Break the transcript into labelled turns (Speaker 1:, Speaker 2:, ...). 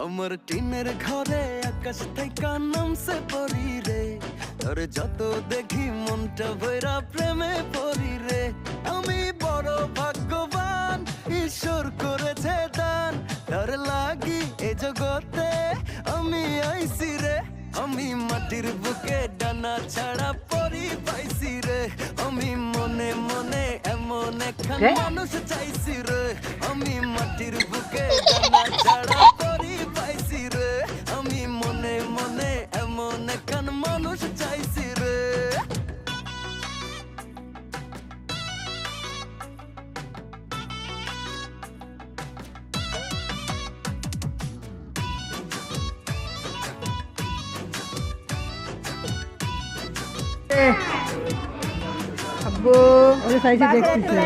Speaker 1: আমার টিনের ঘরে আকাশ থেকে নামছে পরি রে, তোর যত দেখি মনটা ভৈরা প্রেমে পরি রে। আমি বড় ভাগ্যবান, ঈশ্বর করেছে দান, তার লাগি এ জগতে আমি আইছি রে। আমি মাটির বুকে ডানা ছাড়া পরি পাইছি রে, আমি মনে মনে এমন একখান মানুষ চাইছি রে। আমি মাটির বুকে ডানা ছাড়া পরি পাইছি রে, আমি মনে মনে এমন একখান মানুষ চাইছি রে।
Speaker 2: আব্বু ওরে সাইজে দেখতেছে।